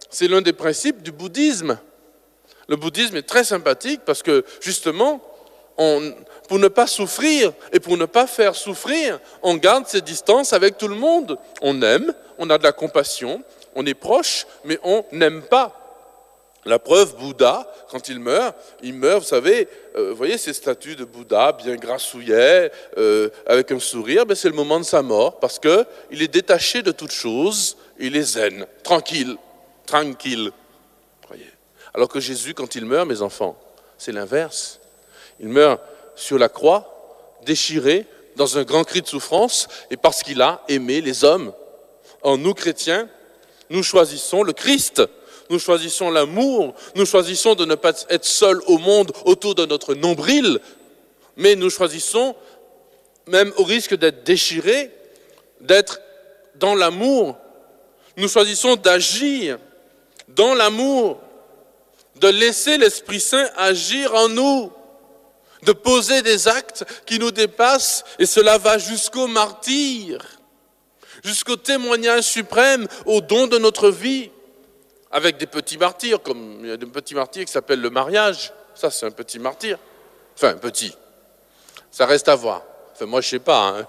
C'est l'un des principes du bouddhisme. Le bouddhisme est très sympathique parce que, justement, pour ne pas souffrir et pour ne pas faire souffrir, on garde ses distances avec tout le monde. On aime, on a de la compassion, on est proche, mais on n'aime pas. La preuve, Bouddha, quand il meurt, vous savez, vous voyez ces statues de Bouddha bien grassouillets, avec un sourire, c'est le moment de sa mort, parce qu'il est détaché de toute chose, il est zen, tranquille. Voyez. Alors que Jésus, quand il meurt, mes enfants, c'est l'inverse. Il meurt sur la croix, déchiré, dans un grand cri de souffrance, et parce qu'il a aimé les hommes. En nous, chrétiens, nous choisissons le Christ. Nous choisissons l'amour, nous choisissons de ne pas être seuls au monde autour de notre nombril, mais nous choisissons, même au risque d'être déchirés, d'être dans l'amour. Nous choisissons d'agir dans l'amour, de laisser l'Esprit Saint agir en nous, de poser des actes qui nous dépassent, et cela va jusqu'au martyre, jusqu'au témoignage suprême, au don de notre vie. Avec des petits martyrs, comme il y a des petits martyrs qui s'appellent le mariage. Ça, c'est un petit martyr. Enfin, petit. Ça reste à voir. Enfin, moi, je ne sais pas. Hein.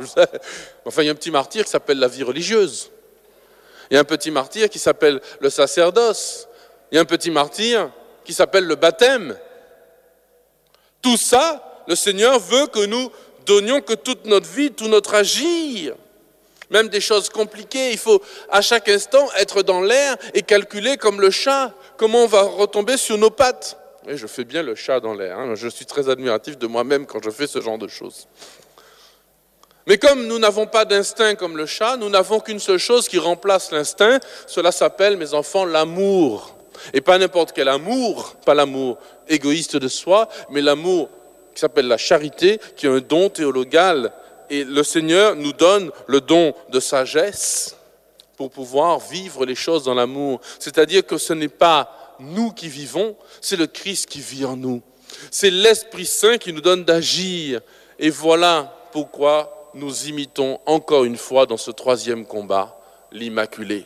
Enfin, il y a un petit martyr qui s'appelle la vie religieuse. Il y a un petit martyr qui s'appelle le sacerdoce. Il y a un petit martyr qui s'appelle le baptême. Tout ça, le Seigneur veut que nous donnions que toute notre vie, tout notre agir. Même des choses compliquées, il faut à chaque instant être dans l'air et calculer comme le chat, comment on va retomber sur nos pattes. Et je fais bien le chat dans l'air, hein. Je suis très admiratif de moi-même quand je fais ce genre de choses. Mais comme nous n'avons pas d'instinct comme le chat, nous n'avons qu'une seule chose qui remplace l'instinct, cela s'appelle, mes enfants, l'amour. Et pas n'importe quel amour, pas l'amour égoïste de soi, mais l'amour qui s'appelle la charité, qui est un don théologal. Et le Seigneur nous donne le don de sagesse pour pouvoir vivre les choses dans l'amour. C'est-à-dire que ce n'est pas nous qui vivons, c'est le Christ qui vit en nous. C'est l'Esprit Saint qui nous donne d'agir. Et voilà pourquoi nous imitons encore une fois dans ce troisième combat l'Immaculée.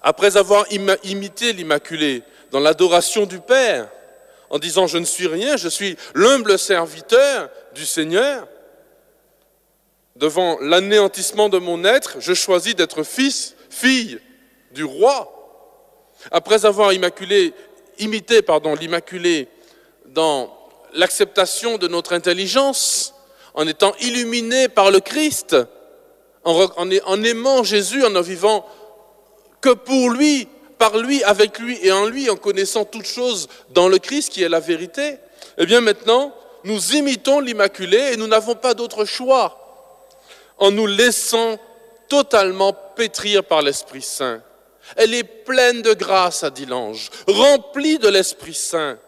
Après avoir imité l'Immaculée dans l'adoration du Père, en disant « Je ne suis rien, je suis l'humble serviteur du Seigneur », devant l'anéantissement de mon être, je choisis d'être fils, fille du roi. Après avoir imité l'Immaculée dans l'acceptation de notre intelligence, en étant illuminé par le Christ, en aimant Jésus, en ne vivant que pour lui, par lui, avec lui et en lui, en connaissant toutes choses dans le Christ qui est la vérité, eh bien maintenant, nous imitons l'Immaculée et nous n'avons pas d'autre choix en nous laissant totalement pétrir par l'Esprit Saint. Elle est pleine de grâce, a dit l'ange, remplie de l'Esprit Saint.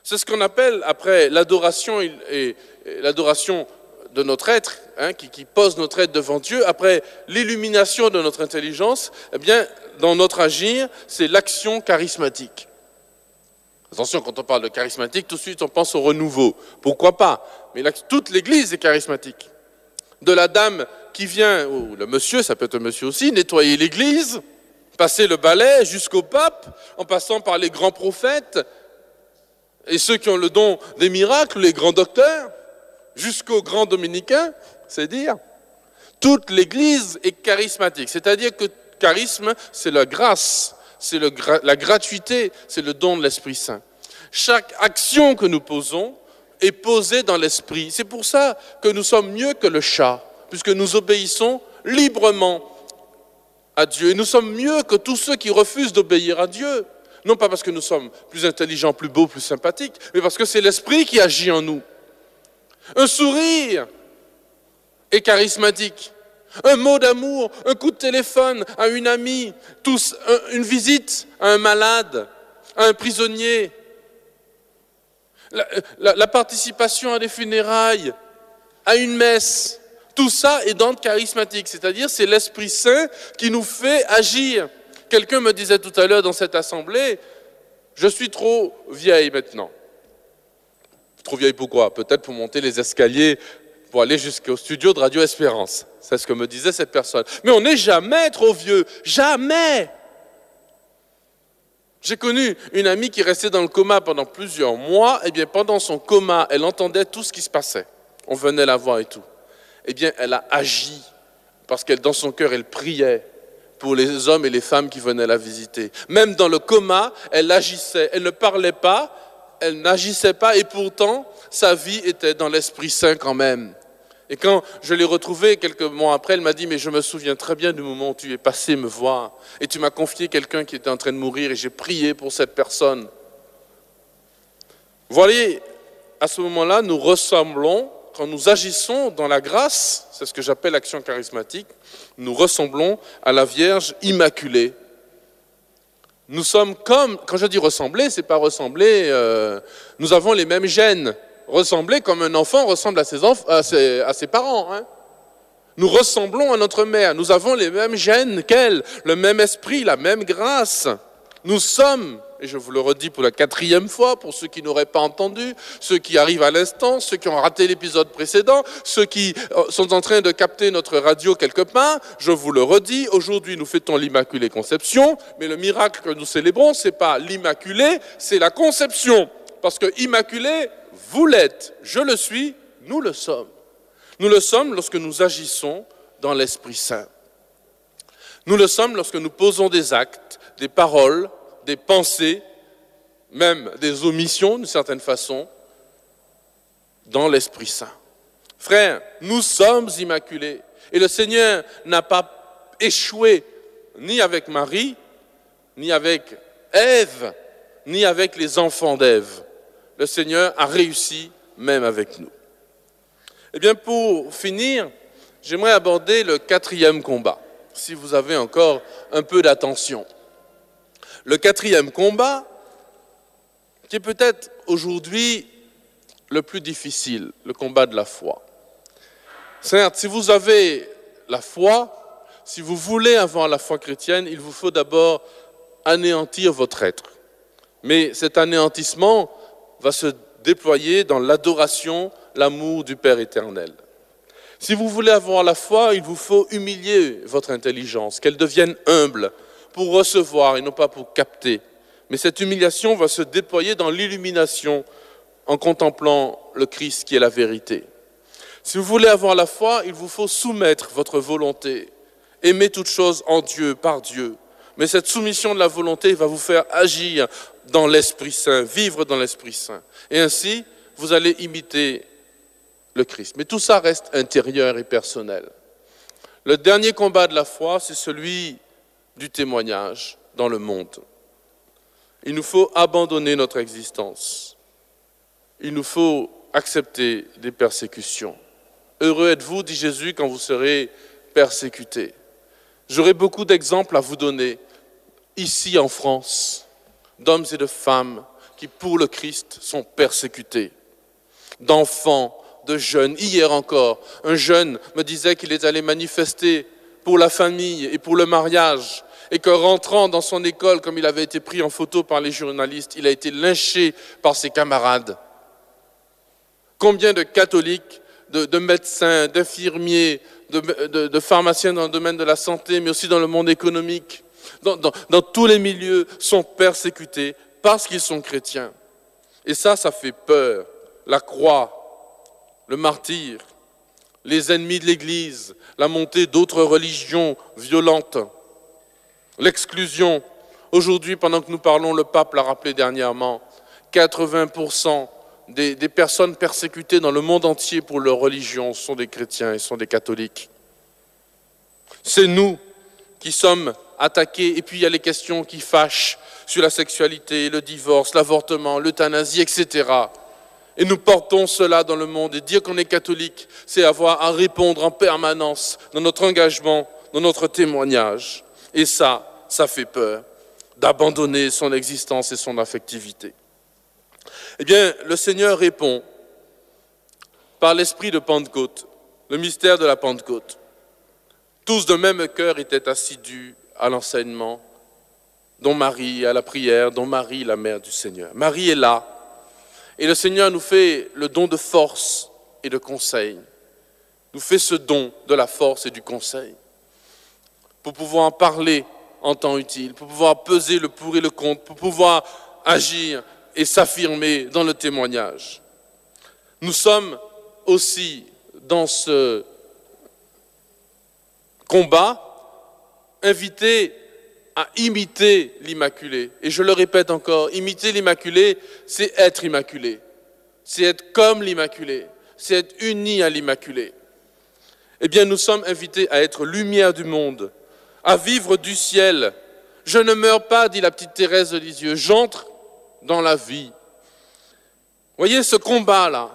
C'est ce qu'on appelle, après l'adoration et l'adoration de notre être, qui pose notre être devant Dieu, après l'illumination de notre intelligence, eh bien, dans notre agir, c'est l'action charismatique. Attention, quand on parle de charismatique, tout de suite on pense au renouveau. Pourquoi pas? Mais toute l'Église est charismatique. De la dame qui vient, ou le monsieur, ça peut être un monsieur aussi, nettoyer l'Église, passer le balai jusqu'au pape, en passant par les grands prophètes, et ceux qui ont le don des miracles, les grands docteurs, jusqu'aux grands dominicains, c'est dire. Toute l'Église est charismatique. C'est-à-dire que charisme, c'est la grâce, c'est la gratuité, c'est le don de l'Esprit Saint. Chaque action que nous posons est posée dans l'Esprit. C'est pour ça que nous sommes mieux que le chat, puisque nous obéissons librement à Dieu. Et nous sommes mieux que tous ceux qui refusent d'obéir à Dieu. Non pas parce que nous sommes plus intelligents, plus beaux, plus sympathiques, mais parce que c'est l'Esprit qui agit en nous. Un sourire est charismatique. Un mot d'amour, un coup de téléphone à une amie, une visite à un malade, à un prisonnier, la participation à des funérailles, à une messe, tout ça est dans le charismatique, c'est-à-dire c'est l'Esprit Saint qui nous fait agir. Quelqu'un me disait tout à l'heure dans cette assemblée, je suis trop vieille maintenant. Trop vieille pourquoi? Peut-être pour monter les escaliers, pour aller jusqu'au studio de Radio Espérance. C'est ce que me disait cette personne. Mais on n'est jamais trop vieux, jamais. J'ai connu une amie qui restait dans le coma pendant plusieurs mois. Eh bien, pendant son coma, elle entendait tout ce qui se passait. On venait la voir et tout. Eh bien, elle a agi, parce qu'elle, dans son cœur, elle priait pour les hommes et les femmes qui venaient la visiter. Même dans le coma, elle agissait. Elle ne parlait pas, elle n'agissait pas, et pourtant, sa vie était dans l'Esprit Saint quand même. Et quand je l'ai retrouvée quelques mois après, elle m'a dit « Mais je me souviens très bien du moment où tu es passé me voir, et tu m'as confié quelqu'un qui était en train de mourir, et j'ai prié pour cette personne. » Vous voyez, à ce moment-là, nous ressemblons, quand nous agissons dans la grâce, c'est ce que j'appelle l'action charismatique, nous ressemblons à la Vierge Immaculée. Nous sommes comme, quand je dis ressembler, c'est pas ressembler, nous avons les mêmes gènes. Ressembler comme un enfant ressemble à ses parents. Nous ressemblons à notre mère, nous avons les mêmes gènes qu'elle, le même esprit, la même grâce. Nous sommes, et je vous le redis pour la 4e fois, pour ceux qui n'auraient pas entendu, ceux qui arrivent à l'instant, ceux qui ont raté l'épisode précédent, ceux qui sont en train de capter notre radio quelque part, je vous le redis, aujourd'hui nous fêtons l'Immaculée Conception, mais le miracle que nous célébrons, ce n'est pas l'Immaculée, c'est la Conception. Parce que Immaculée, vous l'êtes, je le suis, nous le sommes. Nous le sommes lorsque nous agissons dans l'Esprit Saint. Nous le sommes lorsque nous posons des actes, des paroles, des pensées, même des omissions d'une certaine façon, dans l'Esprit Saint. Frères, nous sommes immaculés et le Seigneur n'a pas échoué ni avec Marie, ni avec Ève, ni avec les enfants d'Ève. Le Seigneur a réussi même avec nous. Eh bien, pour finir, j'aimerais aborder le 4e combat, si vous avez encore un peu d'attention. Le 4e combat, qui est peut-être aujourd'hui le plus difficile, le combat de la foi. Certes, si vous avez la foi, si vous voulez avoir la foi chrétienne, il vous faut d'abord anéantir votre être. Mais cet anéantissement va se déployer dans l'adoration, l'amour du Père éternel. Si vous voulez avoir la foi, il vous faut humilier votre intelligence, qu'elle devienne humble pour recevoir et non pas pour capter. Mais cette humiliation va se déployer dans l'illumination en contemplant le Christ qui est la vérité. Si vous voulez avoir la foi, il vous faut soumettre votre volonté. Aimer toute chose en Dieu, par Dieu. Mais cette soumission de la volonté va vous faire agir dans l'Esprit Saint, vivre dans l'Esprit Saint. Et ainsi, vous allez imiter le Christ. Mais tout ça reste intérieur et personnel. Le dernier combat de la foi, c'est celui du témoignage dans le monde. Il nous faut abandonner notre existence. Il nous faut accepter des persécutions. Heureux êtes-vous, dit Jésus, quand vous serez persécutés. J'aurai beaucoup d'exemples à vous donner, ici en France, d'hommes et de femmes qui, pour le Christ, sont persécutés. D'enfants, de jeunes. Hier encore, un jeune me disait qu'il est allé manifester pour la famille et pour le mariage, et qu'en rentrant dans son école, comme il avait été pris en photo par les journalistes, il a été lynché par ses camarades. Combien de catholiques, de médecins, d'infirmiers, de pharmaciens dans le domaine de la santé, mais aussi dans le monde économique, dans tous les milieux, sont persécutés parce qu'ils sont chrétiens. Et ça fait peur. La croix, le martyre, les ennemis de l'Église, la montée d'autres religions violentes, l'exclusion. Aujourd'hui, pendant que nous parlons, le pape l'a rappelé dernièrement, 80% des personnes persécutées dans le monde entier pour leur religion sont des chrétiens et sont des catholiques. C'est nous qui sommes attaqués. Et puis il y a les questions qui fâchent sur la sexualité, le divorce, l'avortement, l'euthanasie, etc. Et nous portons cela dans le monde. Et dire qu'on est catholique, c'est avoir à répondre en permanence dans notre engagement, dans notre témoignage. Et ça fait peur, d'abandonner son existence et son affectivité. Eh bien, le Seigneur répond par l'esprit de Pentecôte, le mystère de la Pentecôte. Tous de même cœur étaient assidus à l'enseignement, dont Marie, à la prière, dont Marie, la mère du Seigneur. Marie est là, et le Seigneur nous fait le don de force et de conseil. Nous fait ce don de la force et du conseil pour pouvoir en parler en temps utile, pour pouvoir peser le pour et le contre, pour pouvoir agir et s'affirmer dans le témoignage. Nous sommes aussi dans ce combat invités à imiter l'Immaculée. Et je le répète encore, imiter l'Immaculée, c'est être immaculé. C'est être comme l'Immaculée. C'est être uni à l'Immaculée. Eh bien, nous sommes invités à être lumière du monde, à vivre du ciel. Je ne meurs pas, dit la petite Thérèse de Lisieux, j'entre dans la vie. Voyez ce combat-là,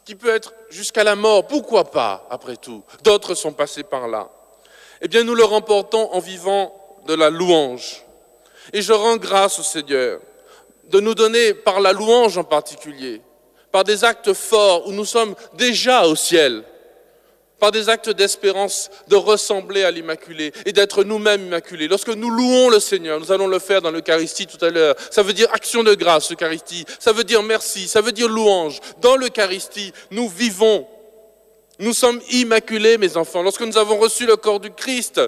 qui peut être jusqu'à la mort, pourquoi pas, après tout? D'autres sont passés par là. Eh bien, nous le remportons en vivant de la louange. Et je rends grâce au Seigneur de nous donner, par la louange en particulier, par des actes forts où nous sommes déjà au ciel, par des actes d'espérance, de ressembler à l'Immaculée et d'être nous-mêmes immaculés. Lorsque nous louons le Seigneur, nous allons le faire dans l'Eucharistie tout à l'heure, ça veut dire action de grâce, Eucharistie, ça veut dire merci, ça veut dire louange. Dans l'Eucharistie, nous vivons, nous sommes immaculés, mes enfants. Lorsque nous avons reçu le corps du Christ,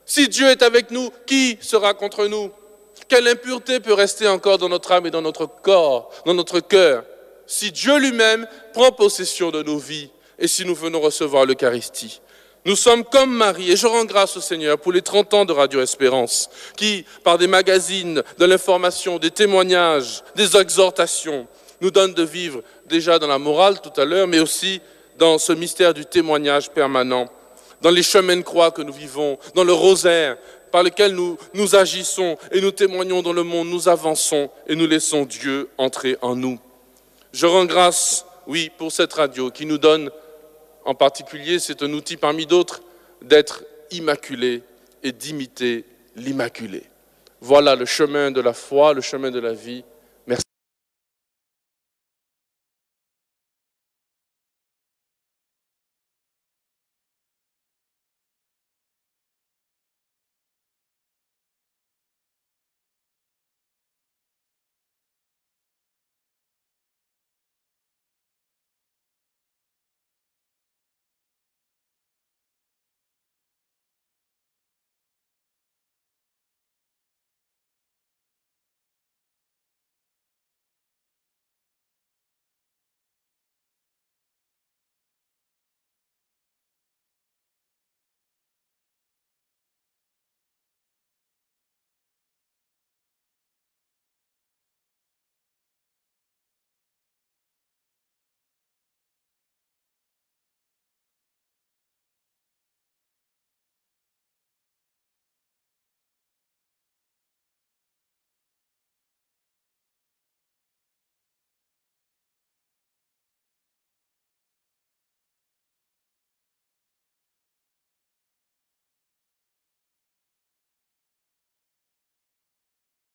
si Dieu est avec nous, qui sera contre nous? Quelle impureté peut rester encore dans notre âme et dans notre corps, dans notre cœur, si Dieu lui-même prend possession de nos vies? Et si nous venons recevoir l'Eucharistie, nous sommes comme Marie, et je rends grâce au Seigneur pour les 30 ans de Radio Espérance, qui, par des magazines, de l'information, des témoignages, des exhortations, nous donne de vivre déjà dans la morale tout à l'heure, mais aussi dans ce mystère du témoignage permanent, dans les chemins de croix que nous vivons, dans le rosaire par lequel nous agissons et nous témoignons dans le monde, nous avançons et nous laissons Dieu entrer en nous. Je rends grâce, oui, pour cette radio qui nous donne, en particulier, c'est un outil parmi d'autres, d'être immaculé et d'imiter l'Immaculée. Voilà le chemin de la foi, le chemin de la vie